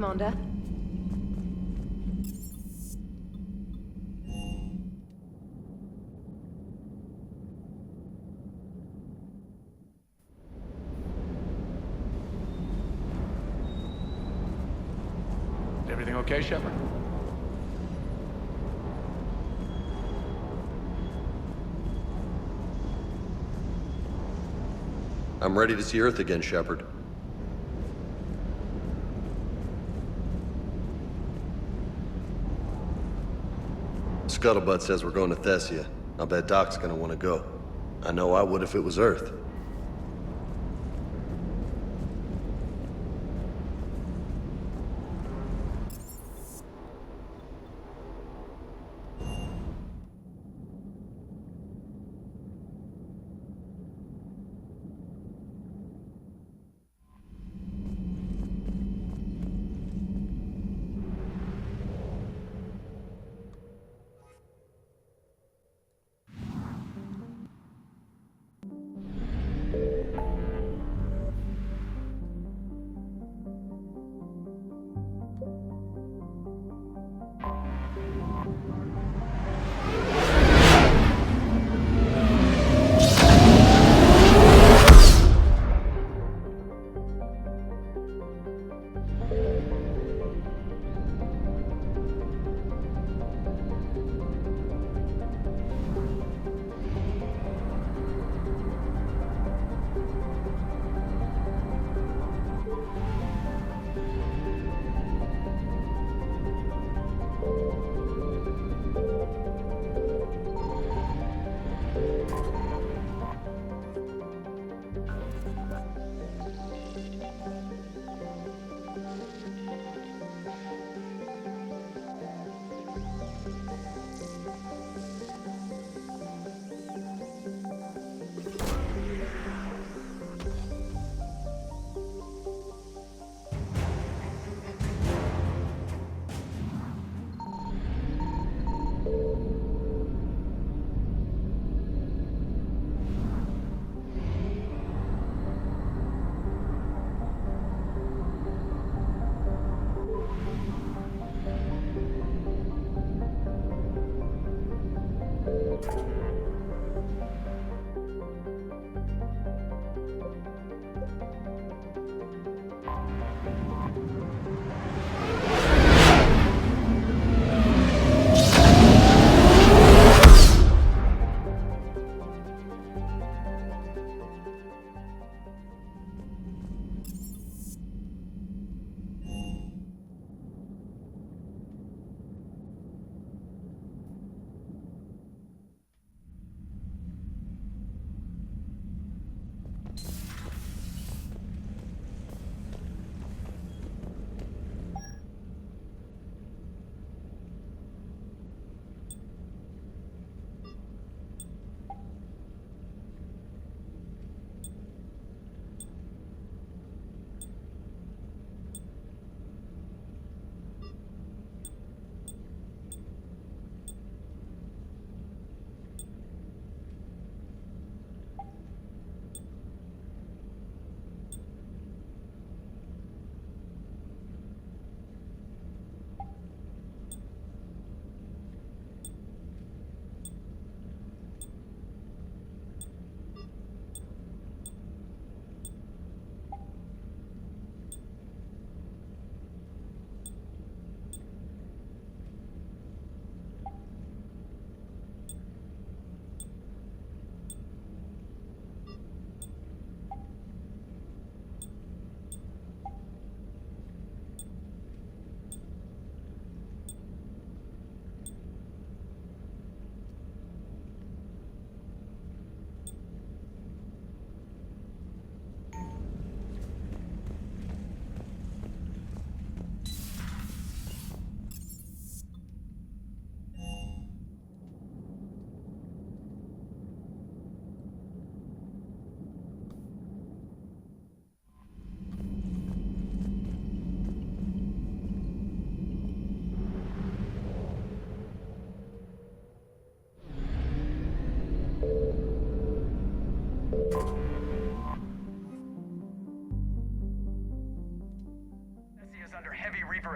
Commander. Everything okay, Shepard? I'm ready to see Earth again, Shepard. Scuttlebutt says we're going to Thessia. I'll bet Doc's gonna want to go. I know I would if it was Earth.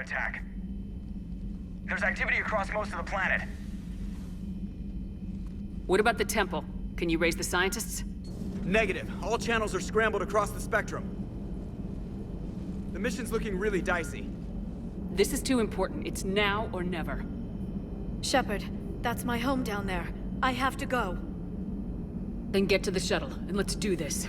attack. There's activity across most of the planet. What about the temple? Can you raise the scientists? Negative. All channels are scrambled across the spectrum. The mission's looking really dicey. This is too important. It's now or never. Shepard, that's my home down there. I have to go. Then get to the shuttle, and let's do this.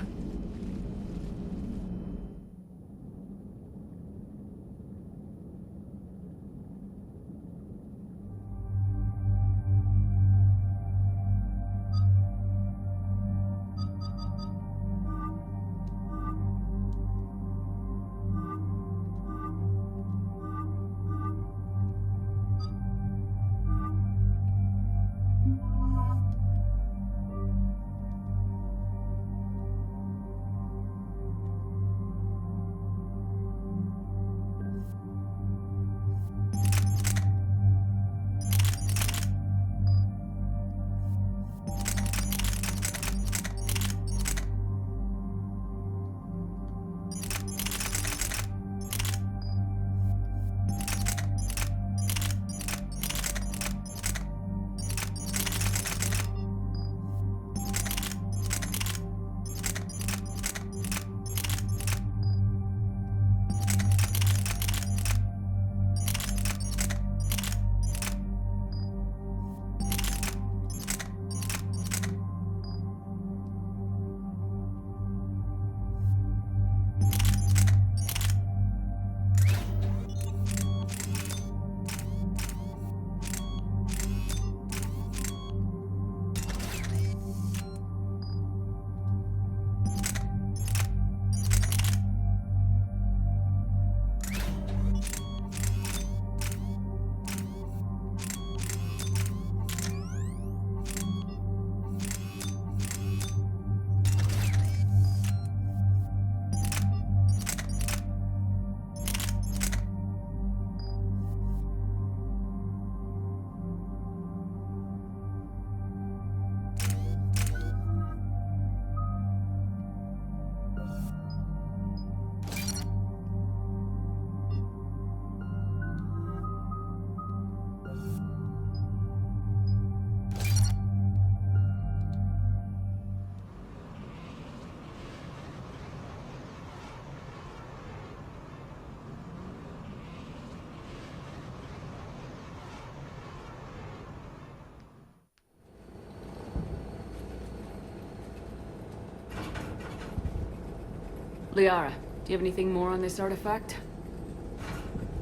Liara, do you have anything more on this artifact?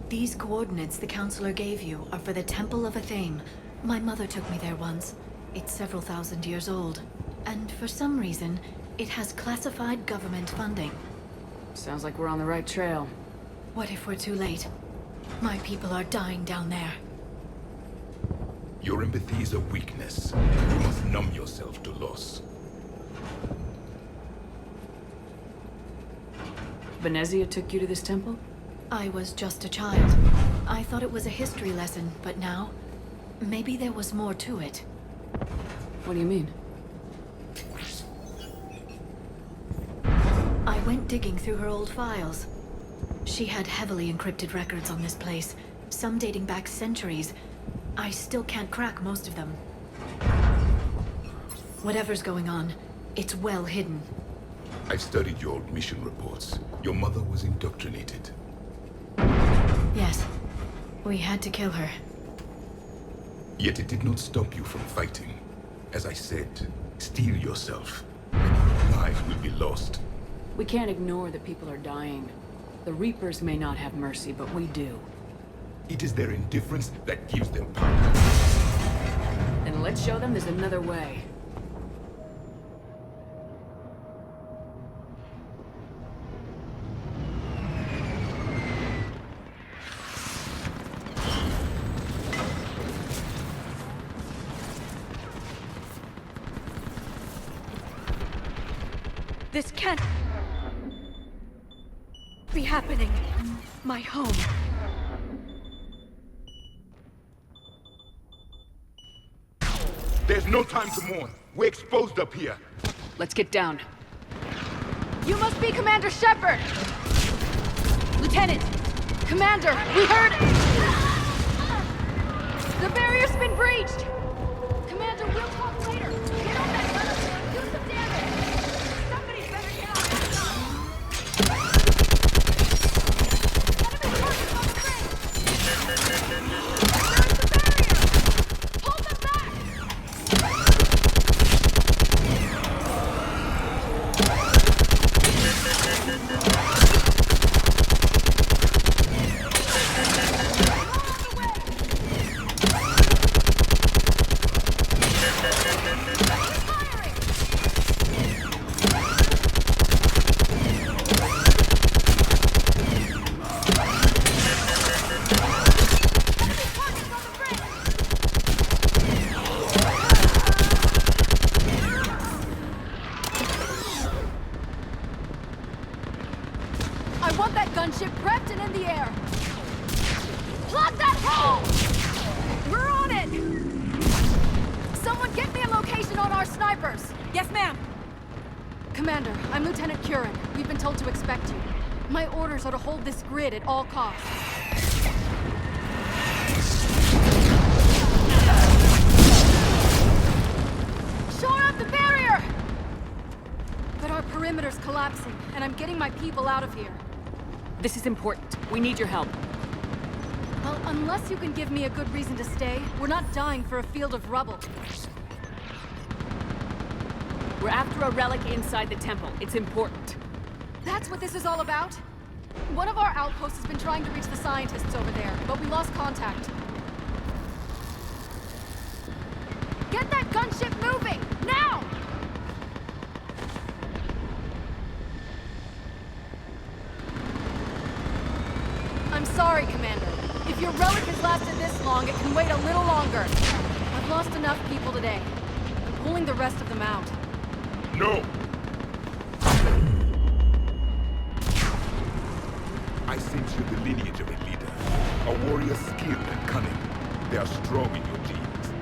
These coordinates the Counselor gave you are for the Temple of Athame. My mother took me there once. It's several thousand years old. And for some reason, it has classified government funding. Sounds like we're on the right trail. What if we're too late? My people are dying down there. Your empathy is a weakness. You must numb yourself to loss. Venezia took you to this temple? I was just a child. I thought it was a history lesson, but now, maybe there was more to it. What do you mean? I went digging through her old files. She had heavily encrypted records on this place, some dating back centuries. I still can't crack most of them. Whatever's going on, it's well hidden. I've studied your old mission reports. Your mother was indoctrinated. Yes, we had to kill her. Yet it did not stop you from fighting. As I said, steel yourself. Lives will be lost. We can't ignore that people are dying. The Reapers may not have mercy, but we do. It is their indifference that gives them power. And let's show them there's another way. This can't be happening. My home. There's no time to mourn. We're exposed up here. Let's get down. You must be Commander Shepard! Lieutenant, Commander, we heard... The barrier's been breached! Commander, we'll talk later. Get on that ladder. Do some damage. Somebody's better get on that side. Enemy forces on the ring! There's the barrier! Hold them back! I want that gunship prepped and in the air. Plug that hole! We're on it! Someone get me a location on our snipers. Yes, ma'am. Commander, I'm Lieutenant Curran. We've been told to expect you. My orders are to hold this grid at all costs. Shore up the barrier! But our perimeter's collapsing, and I'm getting my people out of here. This is important. We need your help. Well, unless you can give me a good reason to stay, we're not dying for a field of rubble. We're after a relic inside the temple. It's important. That's what this is all about? One of our outposts has been trying to reach the scientists over there, but we lost contact. Get that gunship moving! Now! I'm sorry, Commander. If your relic has lasted this long, it can wait a little longer. I've lost enough people today. I'm pulling the rest of them out. No! I sense you're the lineage of a leader. A warrior skilled and cunning. They are strong in your genes.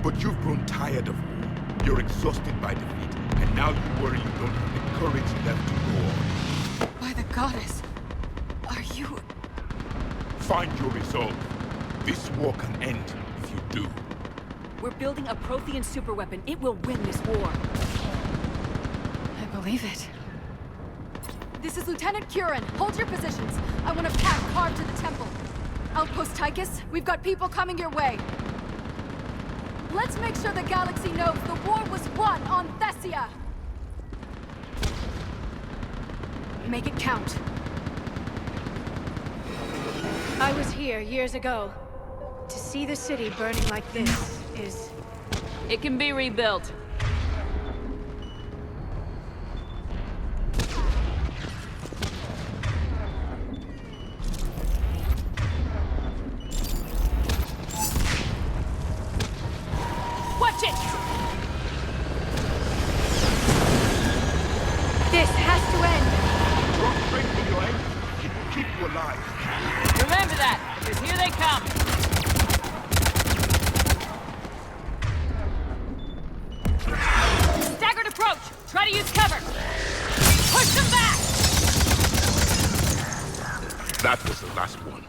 But you've grown tired of war. You're exhausted by defeat, and now you worry you don't have the courage left to go on. By the goddess, are you... Find your resolve. This war can end if you do. We're building a Prothean superweapon. It will win this war. I believe it. This is Lieutenant Curran. Hold your positions. I want a path carved to the temple. Outpost Tychus, we've got people coming your way. Let's make sure the galaxy knows the war was won on Thessia. Make it count. I was here years ago. To see the city burning like this is... It can be rebuilt. Watch it! This has to end. Drop strength in your aim. It will keep you alive. Remember that, because here they come. Staggered approach! Try to use cover! Push them back! That was the last one.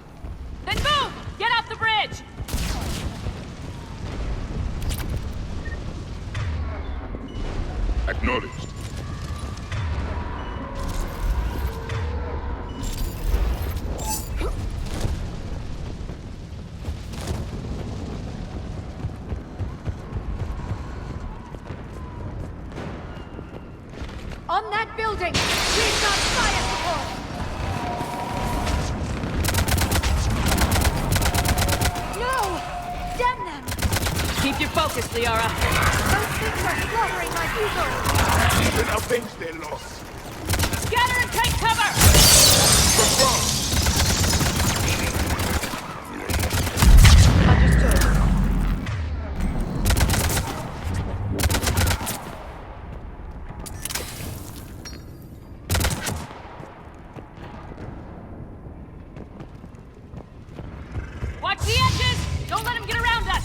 Then move! Get off the bridge! Acknowledged. On that building! We've got fire support! No! Damn them! Keep your focus, Liara. Those things are slaughtering my people! Even avenge their loss. Scatter and take cover! Confirm. understood. Watch the edges! Don't let him get around us!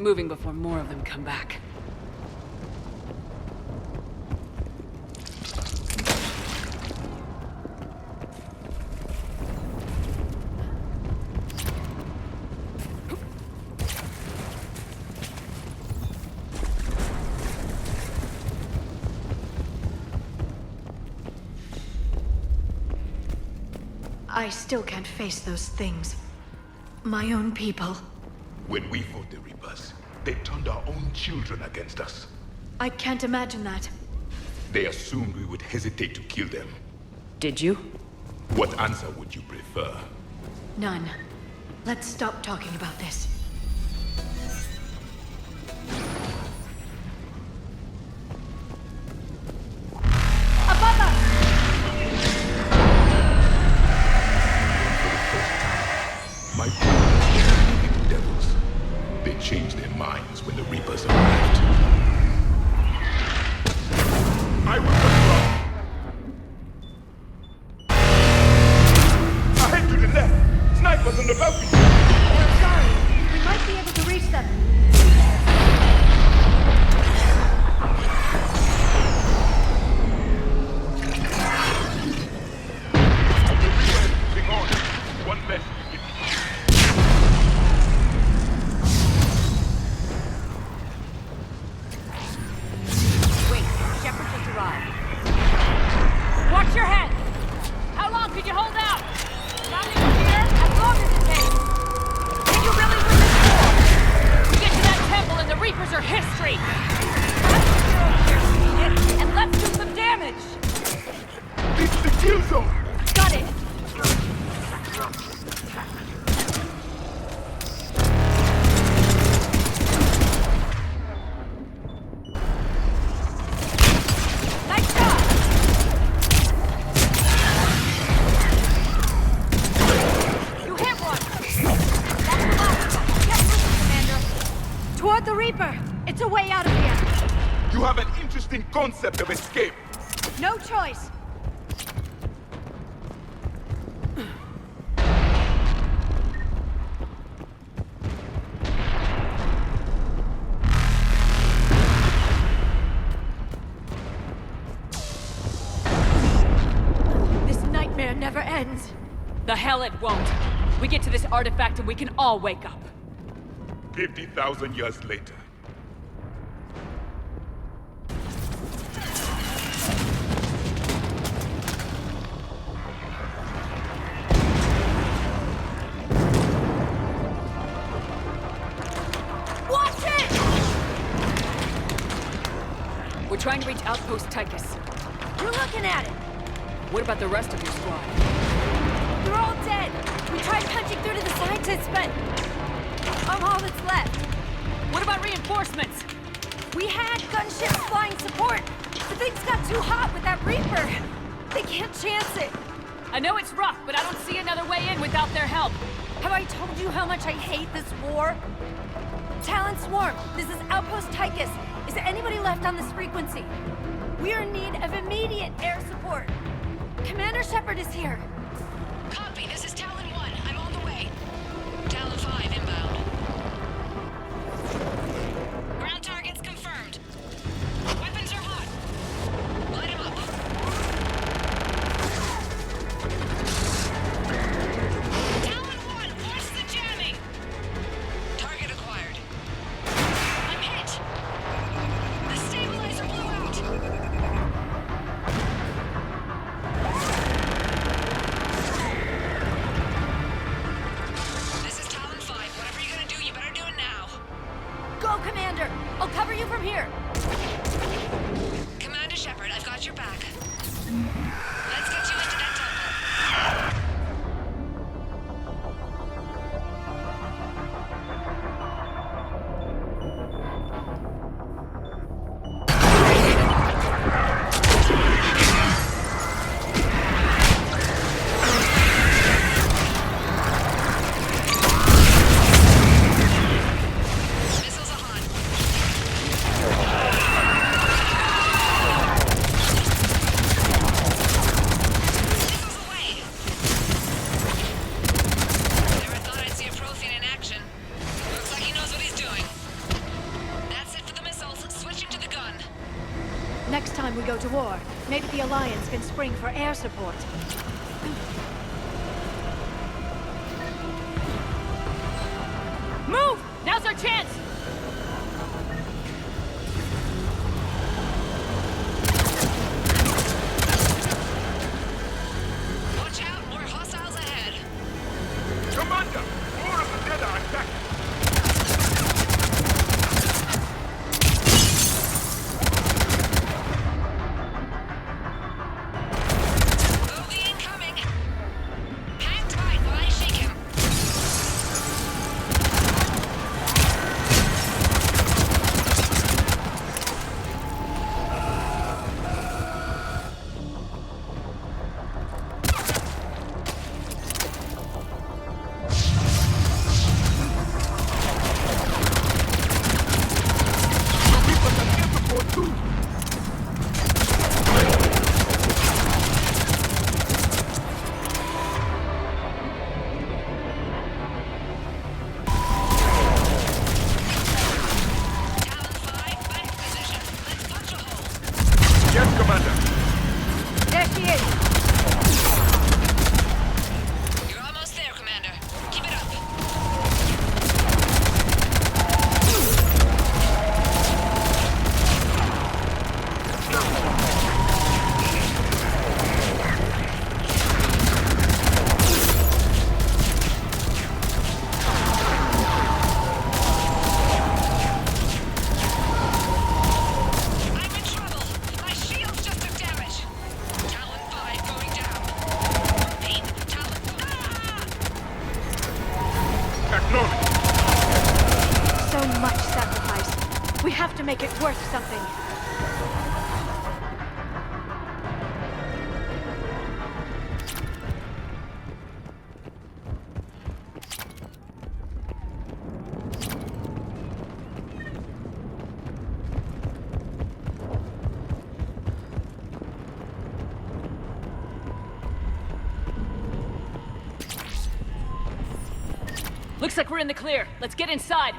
moving before more of them come back. I still can't face those things. My own people. When we fought the Reapers, they turned our own children against us. I can't imagine that. They assumed we would hesitate to kill them. Did you? What answer would you prefer? None. Let's stop talking about this. Above us! My people, devils. They changed their minds when the Reapers arrived. I will withdraw. Ahead to the left. Snipers on the balcony. We're sorry. We might be able to reach them. Moving on. One less. Wait, Shepard just arrived. Watch your head! How long can you hold out? Not even here, as long as it takes. Can you really win this war? We get to that temple and the Reapers are history. And let's do some damage. This is the kill zone. Got it. Nice job. You hit one. That's the last one. Get moving, Commander. Toward the Reaper! It's a way out of here! You have an interesting concept of escape. No choice! This nightmare never ends. The hell it won't. We get to this artifact and we can all wake up. 50,000 years later. Watch it! We're trying to reach Outpost Tychus. You're looking at it. What about the rest of your squad? They're all dead. We tried punching through to the scientists, but I'm all that's left. What about reinforcements? We had gunships flying support, but things got too hot with that Reaper. They can't chance it. I know it's rough, but I don't see another way in without their help. Have I told you how much I hate this war? Talon Swarm, this is Outpost Tychus. Is there anybody left on this frequency? We are in need of immediate air support. Commander Shepard is here. Copy, this is Talon 1. I'm on the way. Talon 5 inbound. Ground targets confirmed. Weapons are hot. Light 'em up. Talon 1, watch the jamming! Target acquired. I'm hit! The stabilizer blew out! This is Talon 5. Whatever you're gonna do, you better do it now. Next time we go to war, maybe the Alliance can spring for air support. Move! Now's our chance! Watch out, more hostiles ahead. Commander! More of the dead are attacking! Bogey incoming. Hang tight while I shake him. Talon 5, back in position. Let's punch a hole. Yes, Commander! There she is! You're almost there, Commander. Keep it up. I'm in trouble. My shields just took damage. Talon 5 going down. Repeat, Talon. Ah! Acknowledge! So much sacrifice. We have to make it worth something. Looks like we're in the clear. Let's get inside.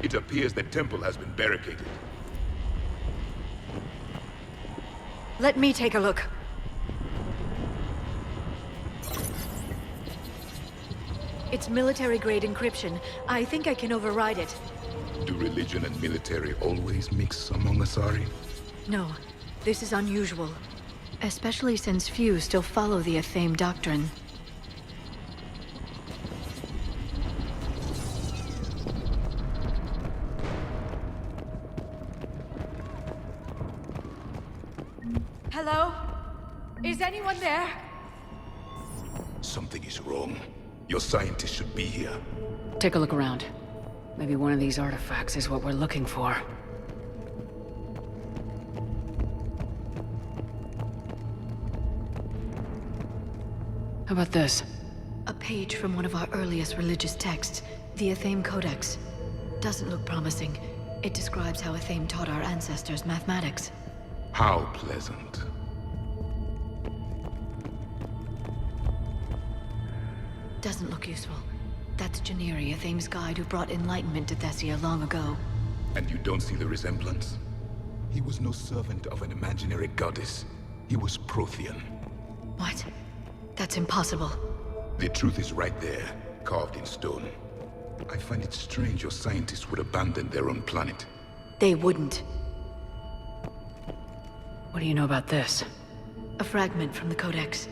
It appears the temple has been barricaded. Let me take a look. It's military-grade encryption. I think I can override it. Do religion and military always mix among Asari? No, this is unusual. Especially since few still follow the Athame doctrine. Hello? Is anyone there? Something is wrong. Your scientists should be here. Take a look around. Maybe one of these artifacts is what we're looking for. How about this? A page from one of our earliest religious texts, the Athame Codex. Doesn't look promising. It describes how Athame taught our ancestors mathematics. How pleasant. Doesn't look useful. That's Janiri, Athame's guide who brought enlightenment to Thessia long ago. And you don't see the resemblance? He was no servant of an imaginary goddess. He was Prothean. What? That's impossible. The truth is right there, carved in stone. I find it strange your scientists would abandon their own planet. They wouldn't. What do you know about this? A fragment from the Codex.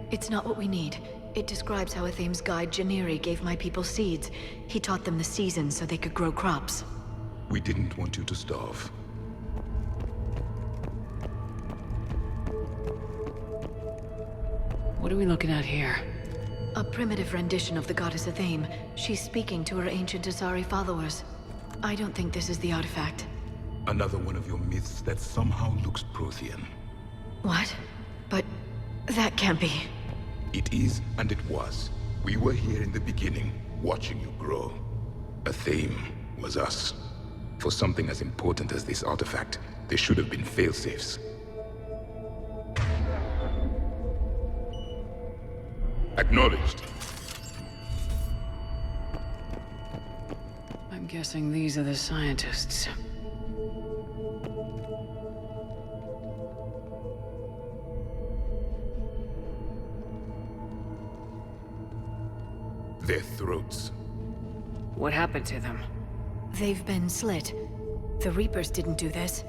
It's not what we need. It describes how Athame's guide Janiri gave my people seeds. He taught them the seasons so they could grow crops. We didn't want you to starve. What are we looking at here? A primitive rendition of the goddess Athame. She's speaking to her ancient Asari followers. I don't think this is the artifact. Another one of your myths that somehow looks Prothean. What? But that can't be. It is, and it was. We were here in the beginning, watching you grow. Athame was us. For something as important as this artifact, there should have been failsafes. Acknowledged. I'm guessing these are the scientists. Their throats. What happened to them? They've been slit. The Reapers didn't do this.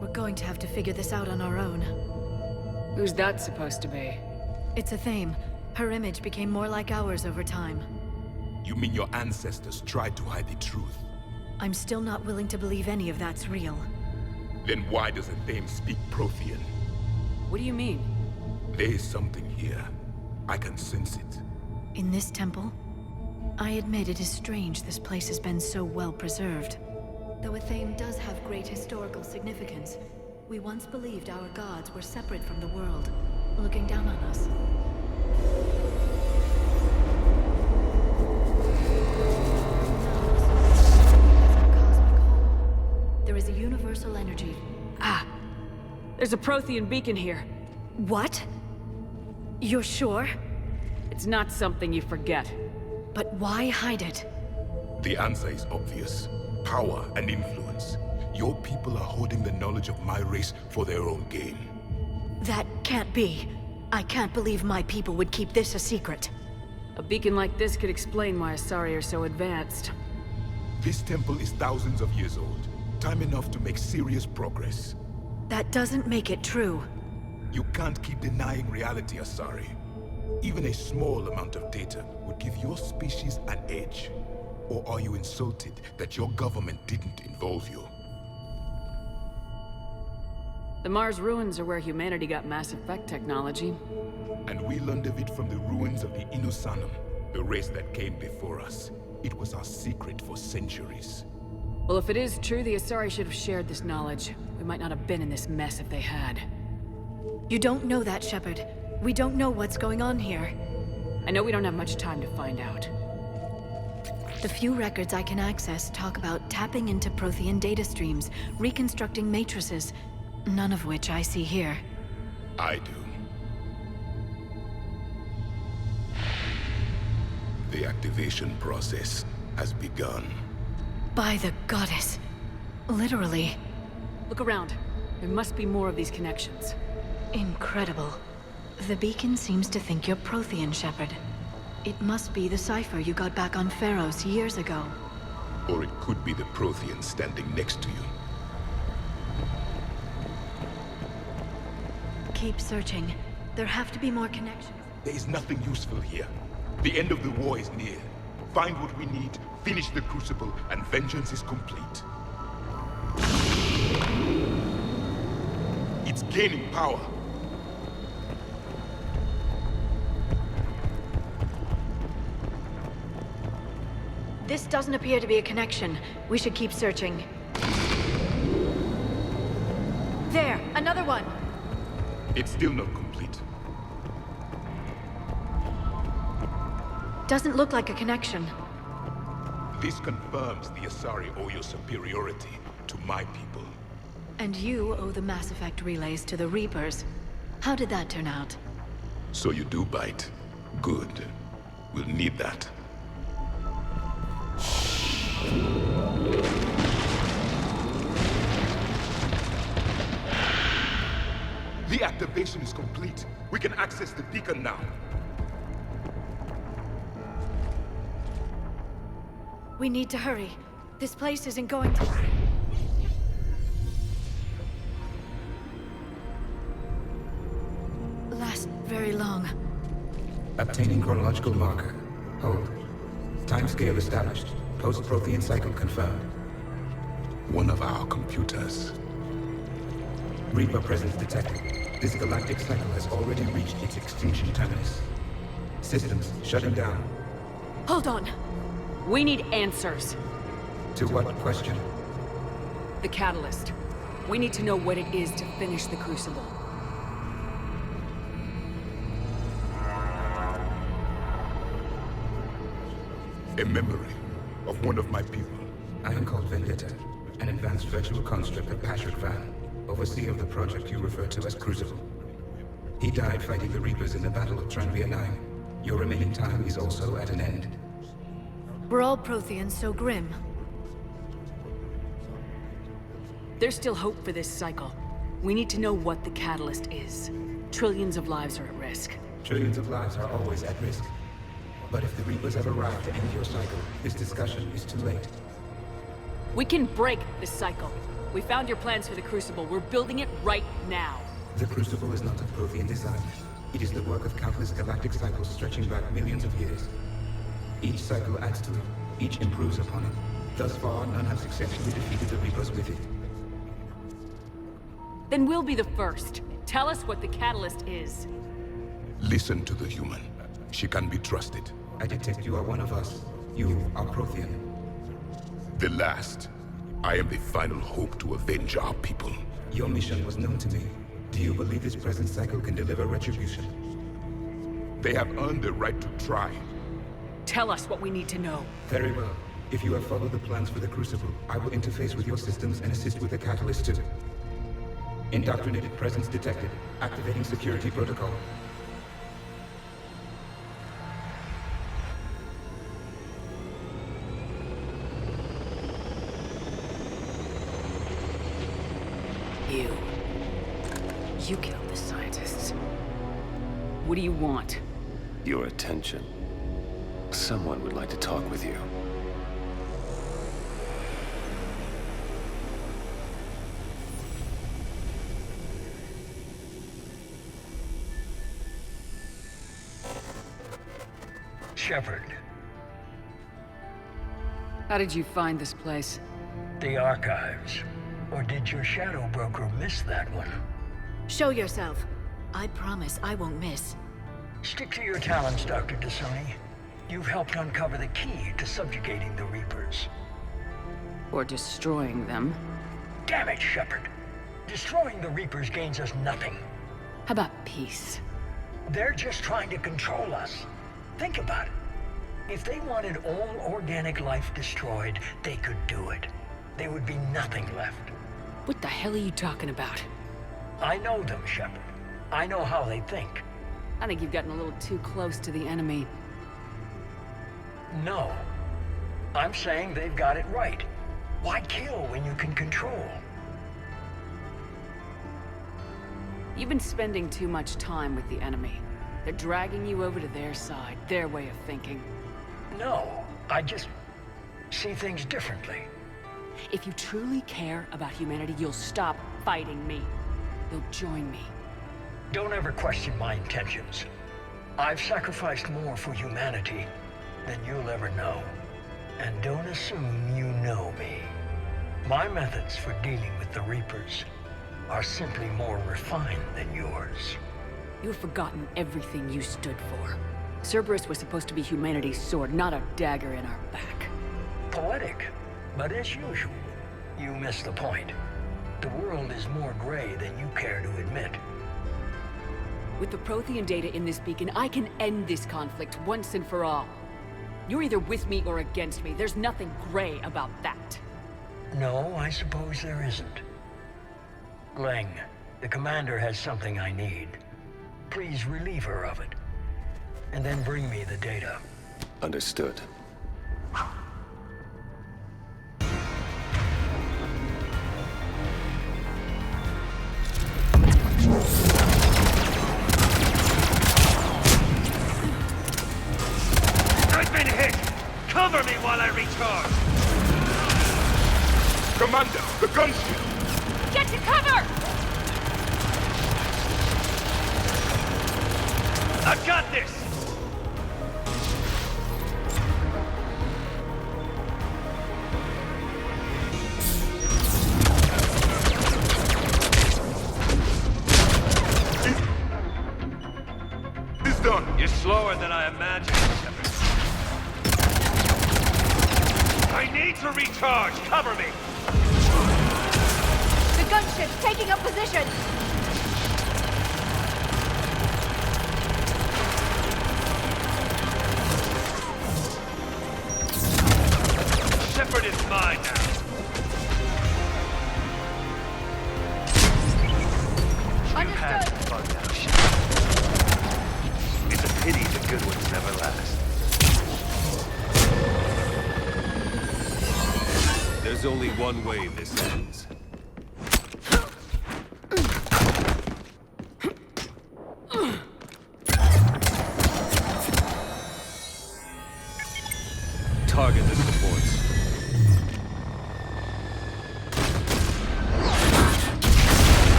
We're going to have to figure this out on our own. Who's that supposed to be? It's a Thame. Her image became more like ours over time. You mean your ancestors tried to hide the truth? I'm still not willing to believe any of that's real. Then why does a Thame speak Prothean? What do you mean? There is something here. I can sense it. In this temple? I admit it is strange this place has been so well preserved. Though a Thame does have great historical significance, we once believed our gods were separate from the world, looking down on us. There is a universal energy. Ah! There's a Prothean beacon here. What? You're sure? It's not something you forget. But why hide it? The answer is obvious. Power and influence. Your people are holding the knowledge of my race for their own gain. That can't be. I can't believe my people would keep this a secret. A beacon like this could explain why Asari are so advanced. This temple is thousands of years old. Time enough to make serious progress. That doesn't make it true. You can't keep denying reality, Asari. Even a small amount of data would give your species an edge. Or are you insulted that your government didn't involve you? The Mars ruins are where humanity got Mass Effect technology. And we learned of it from the ruins of the Inusanum, the race that came before us. It was our secret for centuries. Well, if it is true, the Asari should have shared this knowledge. We might not have been in this mess if they had. You don't know that, Shepard. We don't know what's going on here. I know we don't have much time to find out. The few records I can access talk about tapping into Prothean data streams, reconstructing matrices, none of which I see here. I do. The activation process has begun. By the goddess. Literally. Look around. There must be more of these connections. Incredible. The beacon seems to think you're Prothean, Shepard. It must be the cipher you got back on Pharos years ago. Or it could be the Prothean standing next to you. Keep searching. There have to be more connections. There is nothing useful here. The end of the war is near. Find what we need, finish the Crucible, and vengeance is complete. It's gaining power. This doesn't appear to be a connection. We should keep searching. There! Another one! It's still not complete. Doesn't look like a connection. This confirms the Asari owe your superiority to my people. And you owe the Mass Effect relays to the Reapers. How did that turn out? So you do bite. Good. We'll need that. The activation is complete. We can access the beacon now. We need to hurry. This place isn't going to... last very long. Obtaining chronological marker. Hold. Timescale established. Post-Prothean cycle confirmed. One of our computers. Reaper presence detected. This galactic cycle has already reached its extinction terminus. Systems shutting down. Hold on. We need answers. To what question? The catalyst. We need to know what it is to finish the Crucible. A memory of one of my people. I am called Vendetta, an advanced virtual construct of Patrick Van, overseer of the project you refer to as Crucible. He died fighting the Reapers in the Battle of Tranvia 9. Your remaining time is also at an end. We're all Protheans so grim. There's still hope for this cycle. We need to know what the catalyst is. Trillions of lives are at risk. Trillions of lives are always at risk. But if the Reapers have arrived to end your cycle, this discussion is too late. We can break this cycle. We found your plans for the Crucible. We're building it right now. The Crucible is not a Prothean design. It is the work of countless galactic cycles stretching back millions of years. Each cycle adds to it. Each improves upon it. Thus far, none have successfully defeated the Reapers with it. Then we'll be the first. Tell us what the catalyst is. Listen to the human. She can be trusted. I detect you are one of us. You are Prothean. The last. I am the final hope to avenge our people. Your mission was known to me. Do you believe this present cycle can deliver retribution? They have earned the right to try. Tell us what we need to know. Very well. If you have followed the plans for the Crucible, I will interface with your systems and assist with the catalyst too. Indoctrinated presence detected. Activating security protocol. You killed the scientists. What do you want? Your attention. Someone would like to talk with you. Shepard. How did you find this place? The archives. Or did your shadow broker miss that one? Show yourself. I promise I won't miss. Stick to your talents, Dr. Dasani. You've helped uncover the key to subjugating the Reapers. Or destroying them. Damn it, Shepard. Destroying the Reapers gains us nothing. How about peace? They're just trying to control us. Think about it. If they wanted all organic life destroyed, they could do it. There would be nothing left. What the hell are you talking about? I know them, Shepard. I know how they think. I think you've gotten a little too close to the enemy. No. I'm saying they've got it right. Why kill when you can control? You've been spending too much time with the enemy. They're dragging you over to their side, their way of thinking. No, I just see things differently. If you truly care about humanity, you'll stop fighting me. You'll join me. Don't ever question my intentions. I've sacrificed more for humanity than you'll ever know. And don't assume you know me. My methods for dealing with the Reapers are simply more refined than yours. You've forgotten everything you stood for. Cerberus was supposed to be humanity's sword, not a dagger in our back. Poetic, but as usual, you miss the point. The world is more gray than you care to admit. With the Prothean data in this beacon, I can end this conflict once and for all. You're either with me or against me. There's nothing gray about that. No, I suppose there isn't. Leng, the commander has something I need. Please relieve her of it. And then bring me the data. Understood. I've been hit! Cover me while I recharge! Commander, the gunship! Get to cover! I've got this! It's done! You're slower than I imagined, Shepard. I need to recharge! Cover me! The gunship's taking up position! Shepard is mine now. You had fun now, Shepard. It's a pity the good ones never last. There's only one way this ends.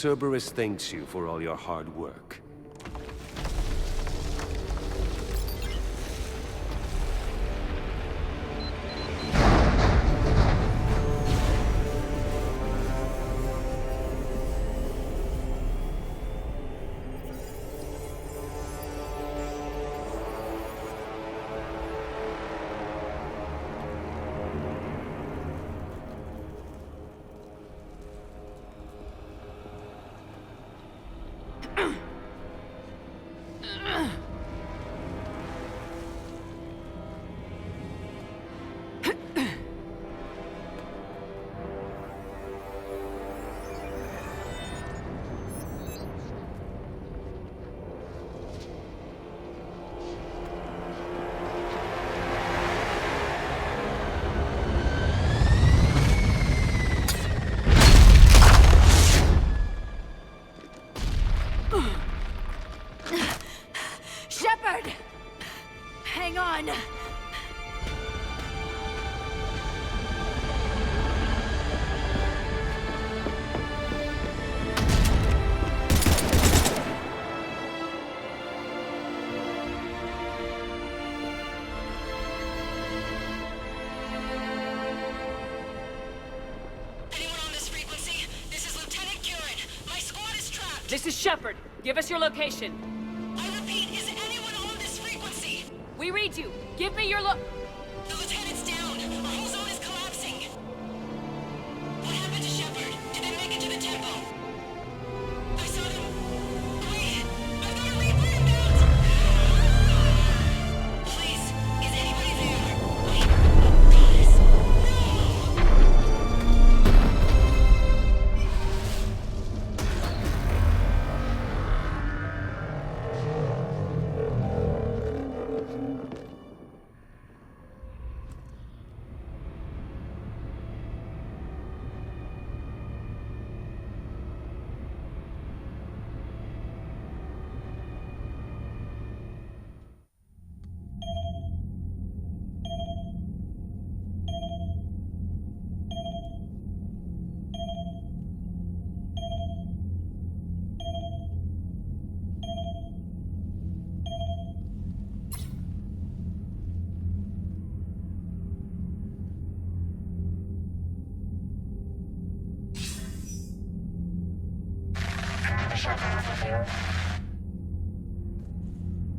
Cerberus thanks you for all your hard work. Shepard! Hang on! This is Shepard. Give us your location. I repeat, is anyone on this frequency? We read you. Give me your The lieutenant's down. Our whole zone is collapsing. What happened to Shepard? Did they make it to the temple? I saw them. Wait, I've got a Reaper inbound. Please, is anybody there? Wait, guys,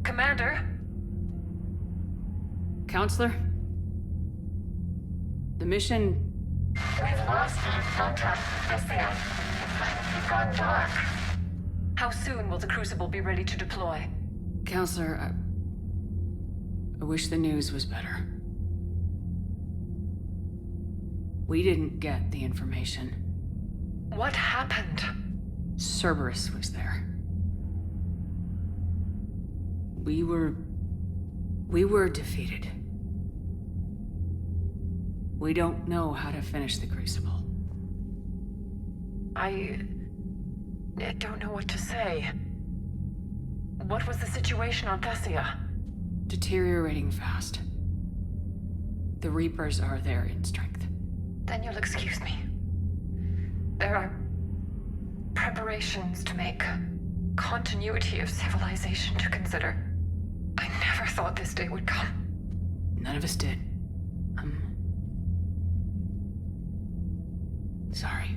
Commander? Counselor? The mission... We've lost contact with Thessia. It's gone dark. How soon will the Crucible be ready to deploy? Counselor, I wish the news was better. We didn't get the information. What happened? Cerberus was there. We were defeated. We don't know how to finish the Crucible. I don't know what to say. What was the situation on Thessia? Deteriorating fast. The Reapers are there in strength. Then you'll excuse me. There are preparations to make, continuity of civilization to consider. I never thought this day would come. None of us did. Sorry.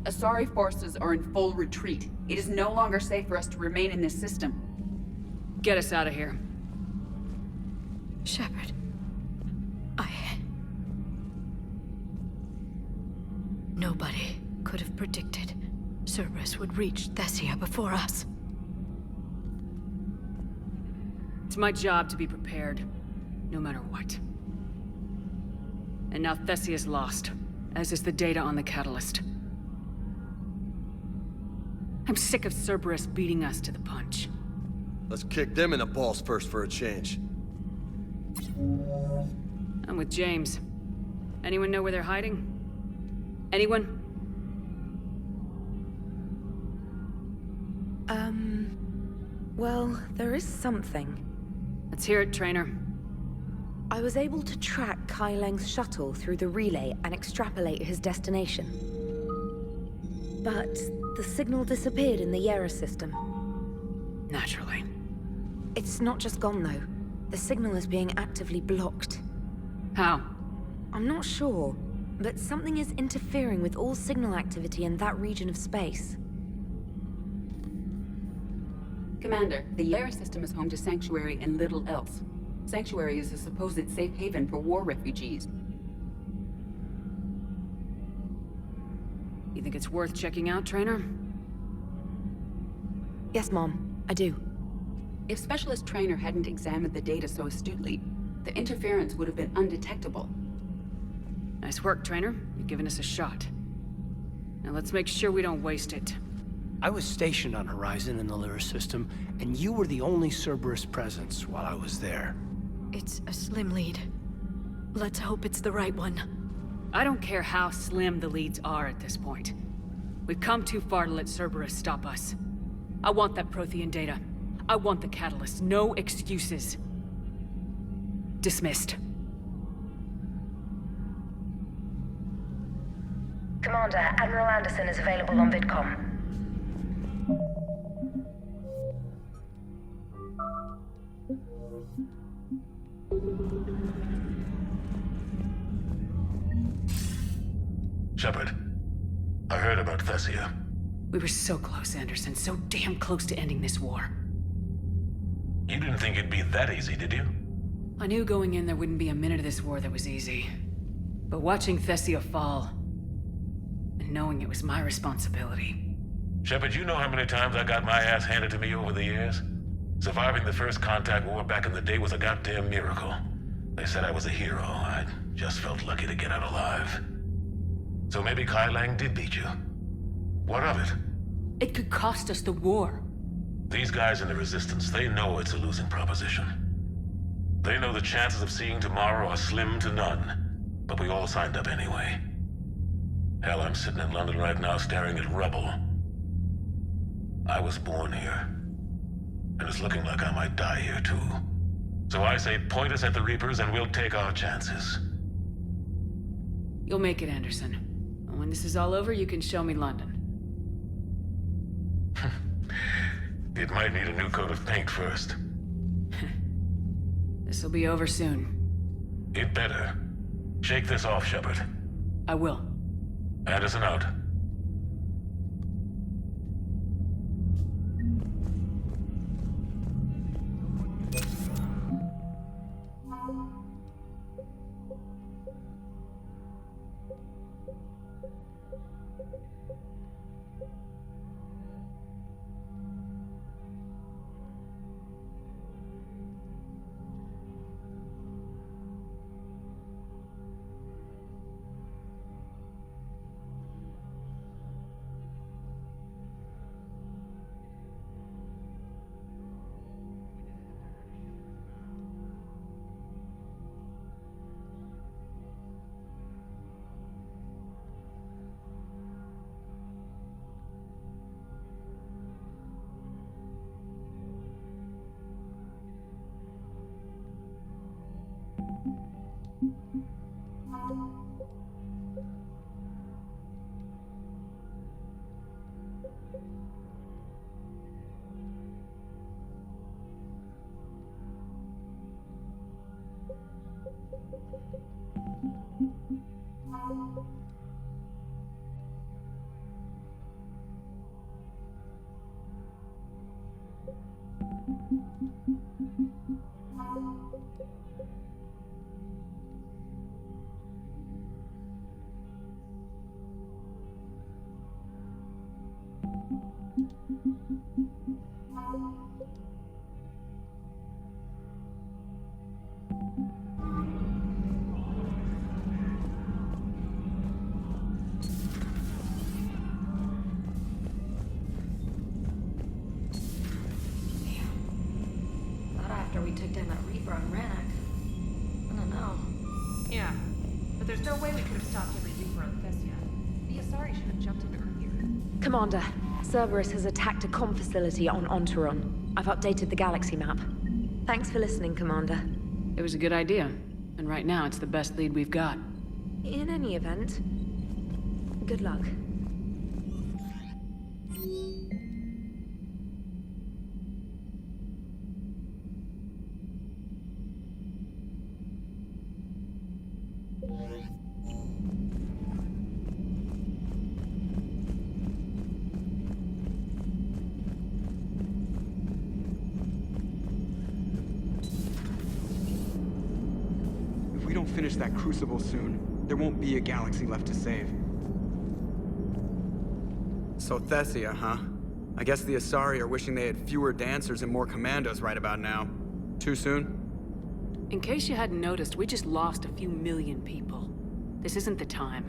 Asari forces are in full retreat. It is no longer safe for us to remain in this system. Get us out of here. Shepard. Nobody could have predicted Cerberus would reach Thessia before us. It's my job to be prepared, no matter what. And now Thessia's lost, as is the data on the catalyst. I'm sick of Cerberus beating us to the punch. Let's kick them in the balls first for a change. I'm with James. Anyone know where they're hiding? Anyone? Well, there is something. Let's hear it, Trainer. I was able to track Kai Leng's shuttle through the relay and extrapolate his destination. But the signal disappeared in the Yera system. Naturally. It's not just gone, though. The signal is being actively blocked. How? I'm not sure, but something is interfering with all signal activity in that region of space. Commander, the Yera system is home to Sanctuary and little else. Sanctuary is a supposed safe haven for war refugees. You think it's worth checking out, Trainer? Yes, Mom, I do. If Specialist Trainer hadn't examined the data so astutely, the interference would have been undetectable. Nice work, Trainer. You've given us a shot. Now let's make sure we don't waste it. I was stationed on Horizon in the Lyra system, and you were the only Cerberus presence while I was there. It's a slim lead. Let's hope it's the right one. I don't care how slim the leads are at this point. We've come too far to let Cerberus stop us. I want that Prothean data. I want the catalyst. No excuses. Dismissed. Commander, Admiral Anderson is available on VidCom. Shepard, I heard about Thessia. We were so close, Anderson. So damn close to ending this war. You didn't think it'd be that easy, did you? I knew going in there wouldn't be a minute of this war that was easy. But watching Thessia fall, and knowing it was my responsibility. Shepard, you know how many times I got my ass handed to me over the years? Surviving the first contact war back in the day was a goddamn miracle. They said I was a hero. I just felt lucky to get out alive. So maybe Kai Lang did beat you. What of it? It could cost us the war. These guys in the Resistance, they know it's a losing proposition. They know the chances of seeing tomorrow are slim to none. But we all signed up anyway. Hell, I'm sitting in London right now staring at rubble. I was born here. And it's looking like I might die here too. So I say point us at the Reapers and we'll take our chances. You'll make it, Anderson. And when this is all over, you can show me London. It might need a new coat of paint first. This'll be over soon. It better. Shake this off, Shepard. I will. Anderson out. After we took down that Reaper on Rannoch. I don't know. Yeah, but there's no way we could have stopped every Reaper on Thessia. The Asari should have jumped in earlier. Commander, Cerberus has attacked a comm facility on Ontaron. I've updated the galaxy map. Thanks for listening, Commander. It was a good idea. And right now, it's the best lead we've got. In any event, good luck. If we don't finish that crucible soon, there won't be a galaxy left to save. So Thessia, huh? I guess the Asari are wishing they had fewer dancers and more commandos right about now. Too soon? In case you hadn't noticed, we just lost a few million people. This isn't the time.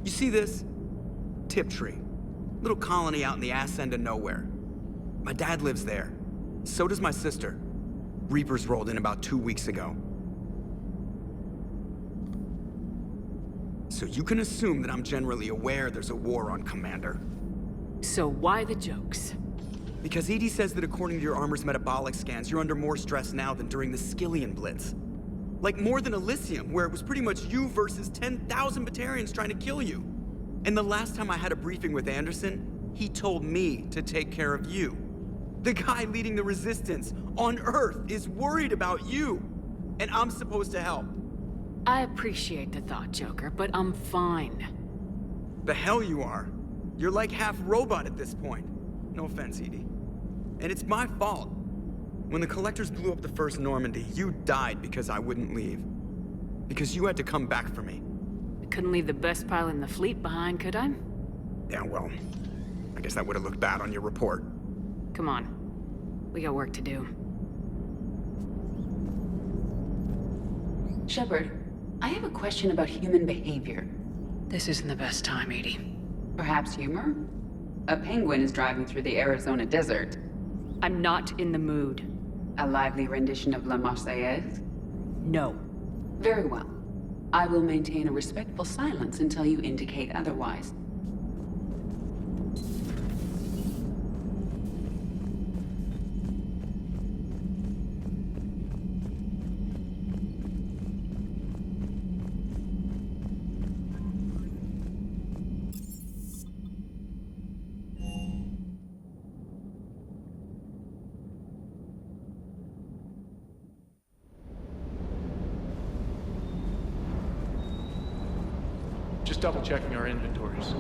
You see this? Tiptree. Little colony out in the ass end of nowhere. My dad lives there. So does my sister. Reapers rolled in about 2 weeks ago. So you can assume that I'm generally aware there's a war on, Commander. So why the jokes? Because EDI says that according to your armor's metabolic scans, you're under more stress now than during the Skillian Blitz. Like more than Elysium, where it was pretty much you versus 10,000 Batarians trying to kill you. And the last time I had a briefing with Anderson, he told me to take care of you. The guy leading the resistance on Earth is worried about you, and I'm supposed to help. I appreciate the thought, Joker, but I'm fine. The hell you are. You're like half robot at this point. No offense, EDI. And it's my fault. When the Collectors blew up the first Normandy, you died because I wouldn't leave. Because you had to come back for me. I couldn't leave the best pilot in the fleet behind, could I? Yeah, well, I guess that would have looked bad on your report. Come on. We got work to do. Shepard, I have a question about human behavior. This isn't the best time, EDI. Perhaps humor? A penguin is driving through the Arizona desert. I'm not in the mood. A lively rendition of La Marseillaise? No. Very well. I will maintain a respectful silence until you indicate otherwise. Just double-checking our inventories.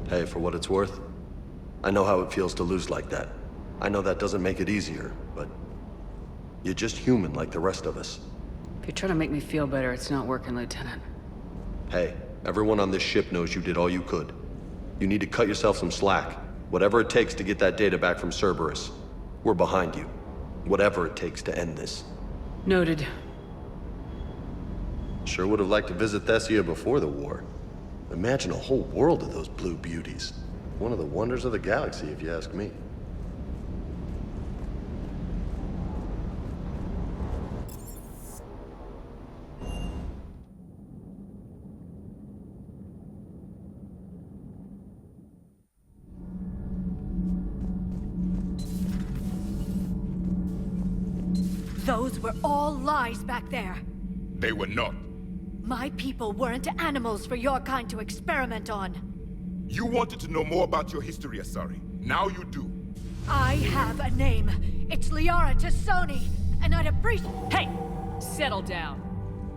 Hey, for what it's worth, I know how it feels to lose like that. I know that doesn't make it easier, but you're just human like the rest of us. If you're trying to make me feel better, it's not working, Lieutenant. Hey, everyone on this ship knows you did all you could. You need to cut yourself some slack. Whatever it takes to get that data back from Cerberus. We're behind you. Whatever it takes to end this. Noted. Sure would have liked to visit Thessia before the war. Imagine a whole world of those blue beauties. One of the wonders of the galaxy, if you ask me. Those were all lies back there. They were not. My people weren't animals for your kind to experiment on. You wanted to know more about your history, Asari. Now you do. I have a name. It's Liara Tassoni, and I'd appreciate— Hey! Settle down.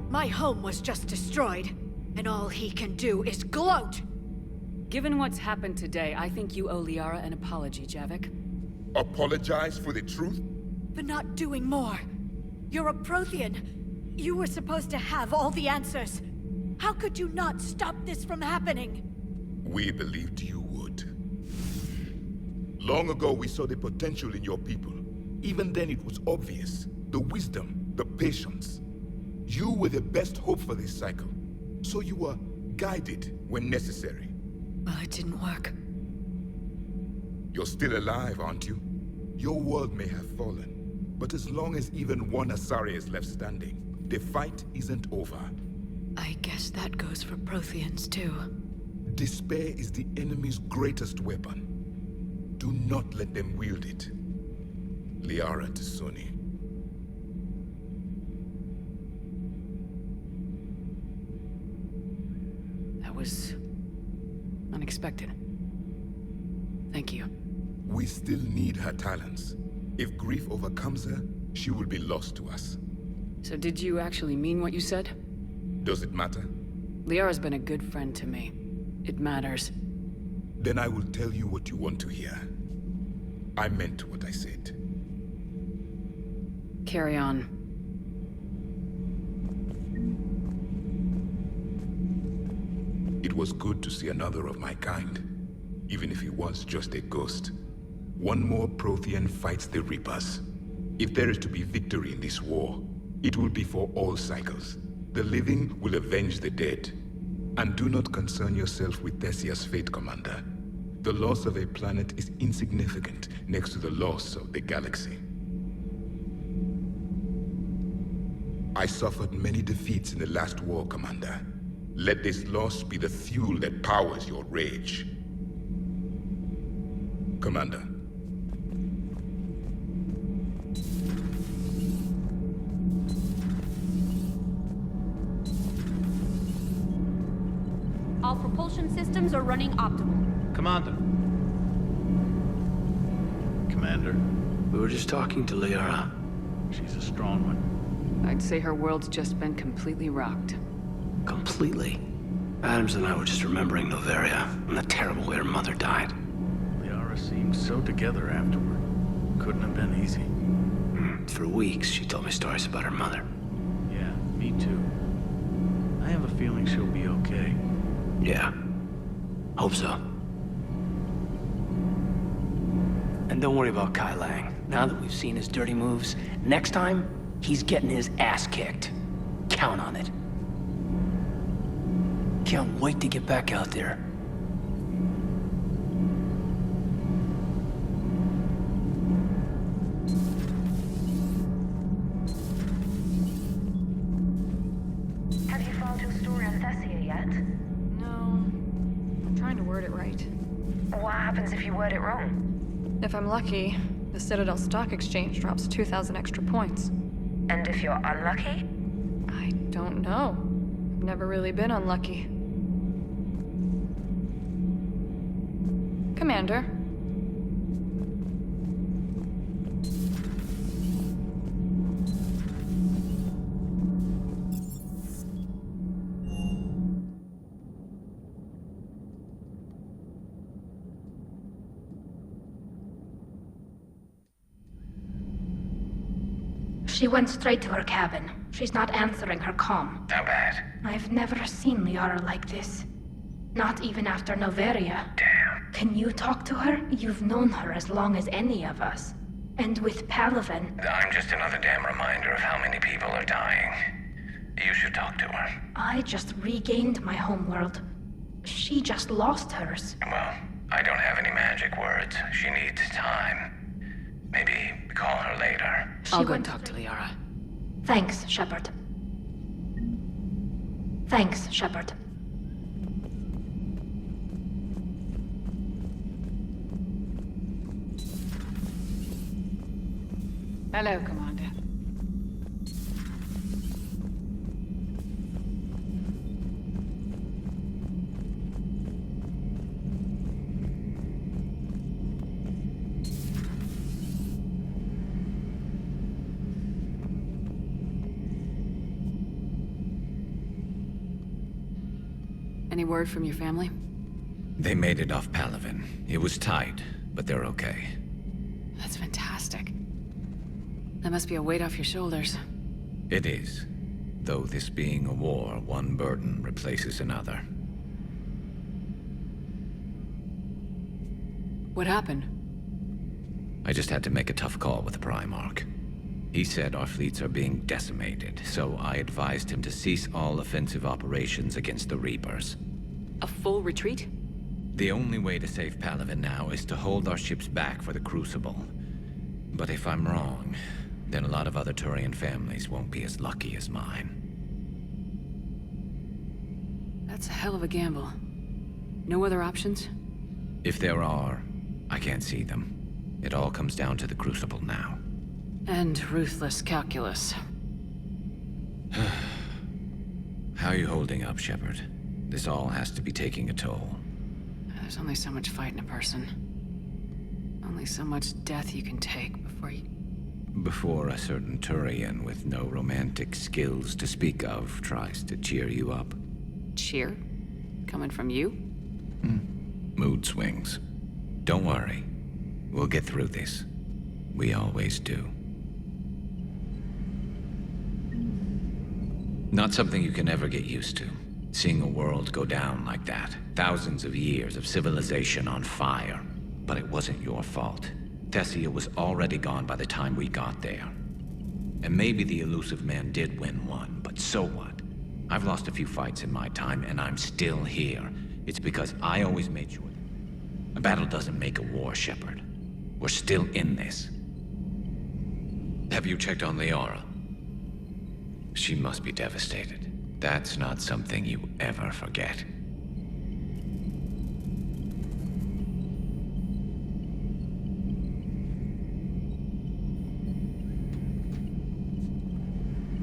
My home was just destroyed, and all he can do is gloat! Given what's happened today, I think you owe Liara an apology, Javik. Apologize for the truth? For not doing more. You're a Prothean. You were supposed to have all the answers. How could you not stop this from happening? We believed you would. Long ago, we saw the potential in your people. Even then, it was obvious. The wisdom, the patience. You were the best hope for this cycle. So you were guided when necessary. Well, it didn't work. You're still alive, aren't you? Your world may have fallen, but as long as even one Asari is left standing, the fight isn't over. I guess that goes for Protheans, too. Despair is the enemy's greatest weapon. Do not let them wield it. Liara T'Soni. That was unexpected. Thank you. We still need her talents. If grief overcomes her, she will be lost to us. So did you actually mean what you said? Does it matter? Liara's been a good friend to me. It matters. Then I will tell you what you want to hear. I meant what I said. Carry on. It was good to see another of my kind, even if he was just a ghost. One more Prothean fights the Reapers. If there is to be victory in this war, it will be for all cycles. The living will avenge the dead. And do not concern yourself with Thessia's fate, Commander. The loss of a planet is insignificant next to the loss of the galaxy. I suffered many defeats in the last war, Commander. Let this loss be the fuel that powers your rage. Commander. All propulsion systems are running optimal. Commander. Commander. We were just talking to Liara. She's a strong one. I'd say her world's just been completely rocked. Completely. Adams and I were just remembering Noveria and the terrible way her mother died. Liara seemed so together afterward. Couldn't have been easy. For weeks, she told me stories about her mother. Yeah, me too. I have a feeling she'll be okay. Yeah. Hope so. And don't worry about Kai Lang. Now that we've seen his dirty moves, next time, he's getting his ass kicked. Count on it. Can't wait to get back out there. Have you found your story on Thessia yet? No. I'm trying to word it right. What happens if you word it wrong? If I'm lucky, the Citadel Stock Exchange drops 2,000 extra points. And if you're unlucky? I don't know. I've never really been unlucky. Commander. She went straight to her cabin. She's not answering her comm. How bad? I've never seen Liara like this. Not even after Noveria. Damn. Can you talk to her? You've known her as long as any of us. And with Palaven... I'm just another damn reminder of how many people are dying. You should talk to her. I just regained my homeworld. She just lost hers. Well, I don't have any magic words. She needs time. Maybe call her later. I'll go and talk to Liara. Thanks, Shepard. Thanks, Shepard. Hello, Commander. Any word from your family? They made it off Palaven. It was tight, but they're okay. That's fantastic. That must be a weight off your shoulders. It is. Though this being a war, one burden replaces another. What happened? I just had to make a tough call with the Primarch. He said our fleets are being decimated, so I advised him to cease all offensive operations against the Reapers. A full retreat? The only way to save Palaven now is to hold our ships back for the Crucible. But if I'm wrong, then a lot of other Turian families won't be as lucky as mine. That's a hell of a gamble. No other options? If there are, I can't see them. It all comes down to the Crucible now. And ruthless calculus. How are you holding up, Shepard? This all has to be taking a toll. There's only so much fight in a person. Only so much death you can take before a certain Turian with no romantic skills to speak of tries to cheer you up. Cheer? Coming from you? Mood swings. Don't worry. We'll get through this. We always do. Not something you can ever get used to. Seeing a world go down like that. Thousands of years of civilization on fire. But it wasn't your fault. Thessia was already gone by the time we got there. And maybe the elusive man did win one, but so what? I've lost a few fights in my time, and I'm still here. It's because I always made sure. A battle doesn't make a war, Shepard. We're still in this. Have you checked on Liara? She must be devastated. That's not something you ever forget.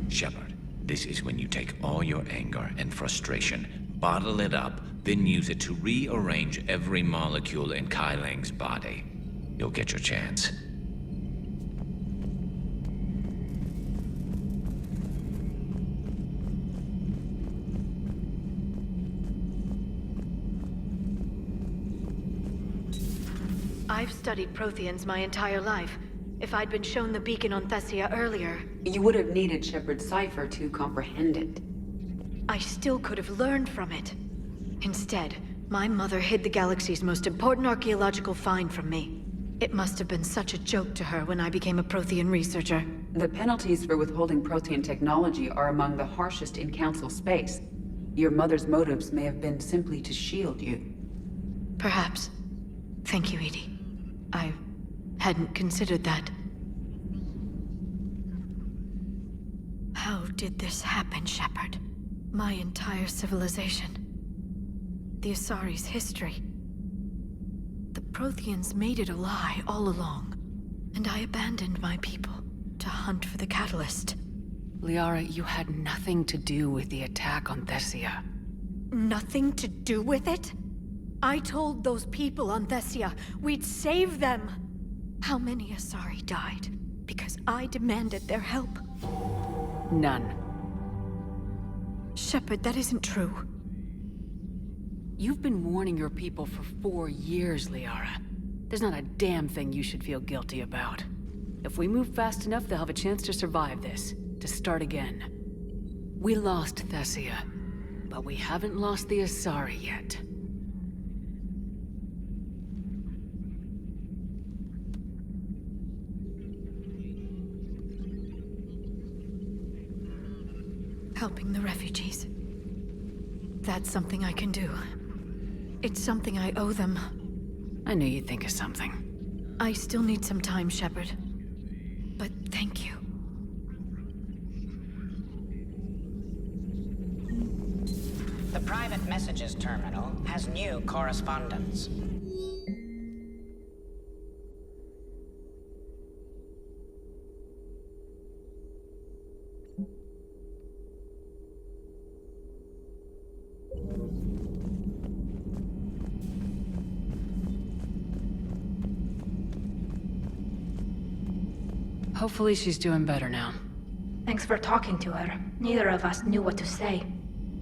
Shepard, this is when you take all your anger and frustration, bottle it up, then use it to rearrange every molecule in Kai Lang's body. You'll get your chance. I've studied Protheans my entire life. If I'd been shown the beacon on Thessia earlier... You would have needed Shepard's cipher to comprehend it. I still could have learned from it. Instead, my mother hid the galaxy's most important archaeological find from me. It must have been such a joke to her when I became a Prothean researcher. The penalties for withholding Prothean technology are among the harshest in Council space. Your mother's motives may have been simply to shield you. Perhaps. Thank you, Edie. I hadn't considered that. How did this happen, Shepard? My entire civilization. The Asari's history. The Protheans made it a lie all along, and I abandoned my people to hunt for the catalyst. Liara, you had nothing to do with the attack on Thessia. Nothing to do with it? I told those people on Thessia we'd save them. How many Asari died because I demanded their help? None. Shepard, that isn't true. You've been warning your people for 4 years, Liara. There's not a damn thing you should feel guilty about. If we move fast enough, they'll have a chance to survive this, to start again. We lost Thessia, but we haven't lost the Asari yet. Helping the refugees. That's something I can do. It's something I owe them. I knew you'd think of something. I still need some time, Shepard. But thank you. The private messages terminal has new correspondence. Hopefully she's doing better now. Thanks for talking to her. Neither of us knew what to say.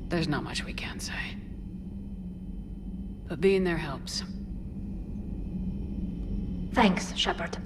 There's not much we can say. But being there helps. Thanks, Shepard.